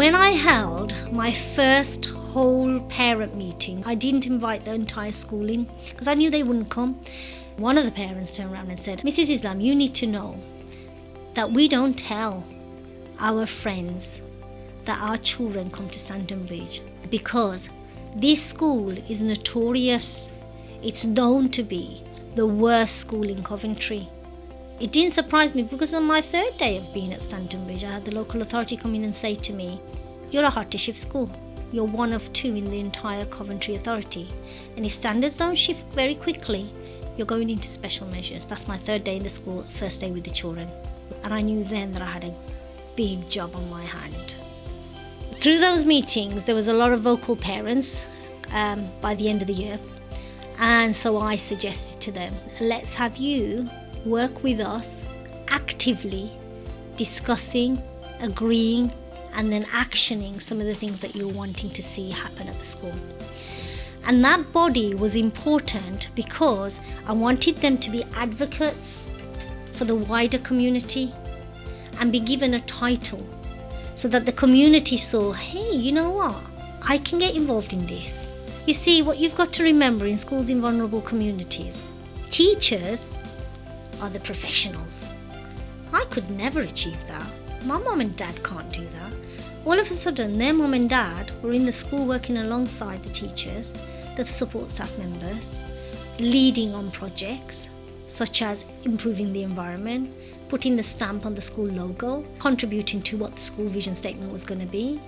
When I held my first whole parent meeting, I didn't invite the entire school in because I knew they wouldn't come. One of the parents turned around and said, "Mrs. Islam, you need to know that we don't tell our friends that our children come to Stanton Bridge because this school is notorious. It's known to be the worst school in Coventry." It didn't surprise me because on my third day of being at Stanton Bridge, I had the local authority come in and say to me, "You're a hard to shift school. You're one of two in the entire Coventry authority. And if standards don't shift very quickly, you're going into special measures." That's my third day in the school, first day with the children. And I knew then that I had a big job on my hand. Through those meetings, there was a lot of vocal parents by the end of the year. And so I suggested to them, let's have you work with us actively discussing, agreeing, and then actioning some of the things that you're wanting to see happen at the school. And that body was important because I wanted them to be advocates for the wider community and be given a title so that the community saw, hey, you know what? I can get involved in this. You see, what you've got to remember in schools in vulnerable communities, teachers are the professionals. I could never achieve that. My mum and dad can't do that. All of a sudden, their mum and dad were in the school working alongside the teachers, the support staff members, leading on projects such as improving the environment, putting the stamp on the school logo, contributing to what the school vision statement was going to be,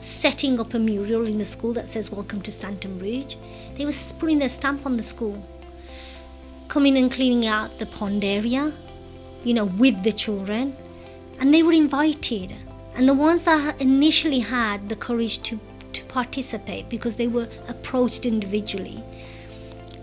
setting up a mural in the school that says "Welcome to Stanton Bridge." They were putting their stamp on the school, coming and cleaning out the pond area, with the children, and they were invited. And the ones that initially had the courage to participate because they were approached individually,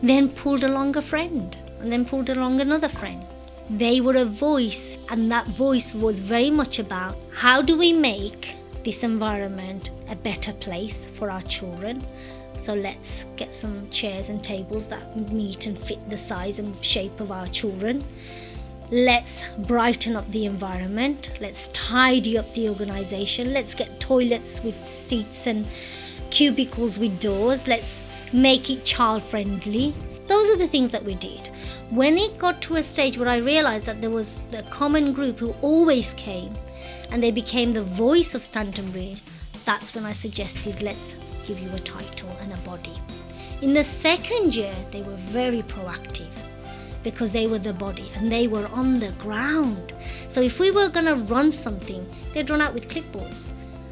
then pulled along a friend and then pulled along another friend. They were a voice, and that voice was very much about how do we make this environment a better place for our children. So let's get some chairs and tables that meet and fit the size and shape of our children. Let's brighten up the environment. Let's tidy up the organisation. Let's get toilets with seats and cubicles with doors. Let's make it child friendly. Those are the things that we did. When it got to a stage where I realised that there was the common group who always came and they became the voice of Stanton Bridge, that's when I suggested let's give you a title and a body. In the second year, they were very proactive because they were the body and they were on the ground. So if we were going to run something, they'd run out with clipboards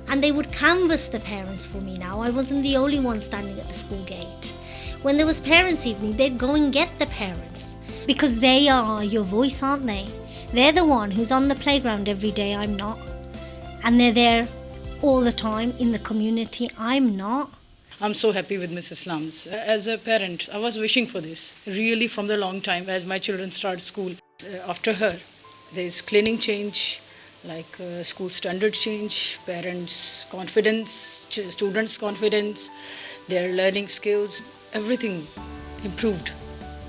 and they would canvass the parents for me now. I wasn't the only one standing at the school gate. When there was parents' evening, they'd go and get the parents because they are your voice, aren't they? They're the one who's on the playground every day, I'm not. And they're there all the time in the community, I'm not. I'm so happy with Miss Islam's. As a parent, I was wishing for this, really from the long time as my children start school. After her, there's cleaning change, like school standard change, parents' confidence, students' confidence, their learning skills, everything improved.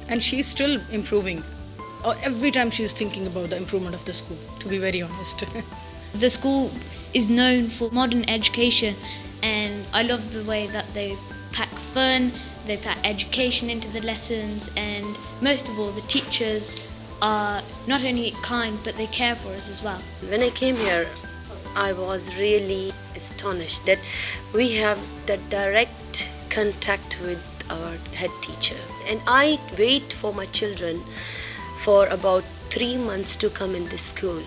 And she's still improving. Every time she's thinking about the improvement of the school, to be very honest. The school is known for modern education, and I love the way that they pack fun, they pack education into the lessons, and most of all the teachers are not only kind but they care for us as well. When I came here, I was really astonished that we have that direct contact with our head teacher. And I wait for my children for about 3 months to come in this school.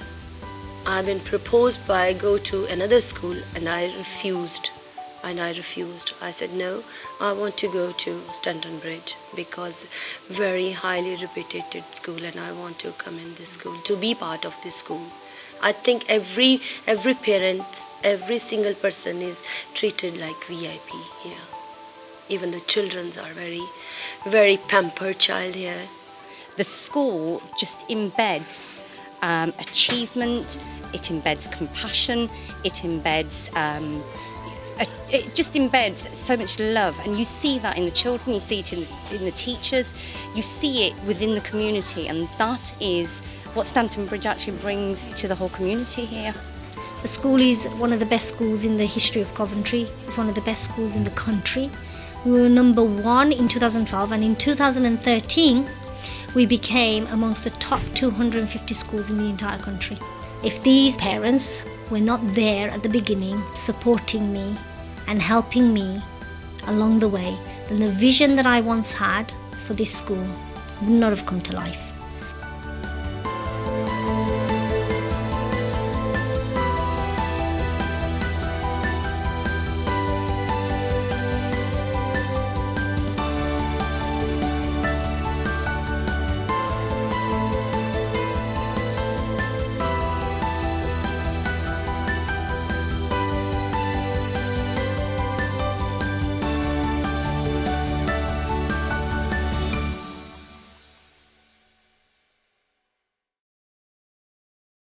I've been proposed by go to another school and I refused. I said no, I want to go to Stanton Bridge because very highly reputed school and I want to come in this school, to be part of this school. I think every parent, every single person is treated like VIP here. Even the children are very, very pampered child here. The school just embeds achievement, it embeds compassion, it embeds so much love, and you see that in the children, you see it in the teachers, you see it within the community, and that is what Stanton Bridge actually brings to the whole community here. The school is one of the best schools in the history of Coventry. It's one of the best schools in the country. We were number 1 in 2012, and in 2013 we became amongst the top 250 schools in the entire country. If these parents were not there at the beginning, supporting me and helping me along the way, then the vision that I once had for this school would not have come to life.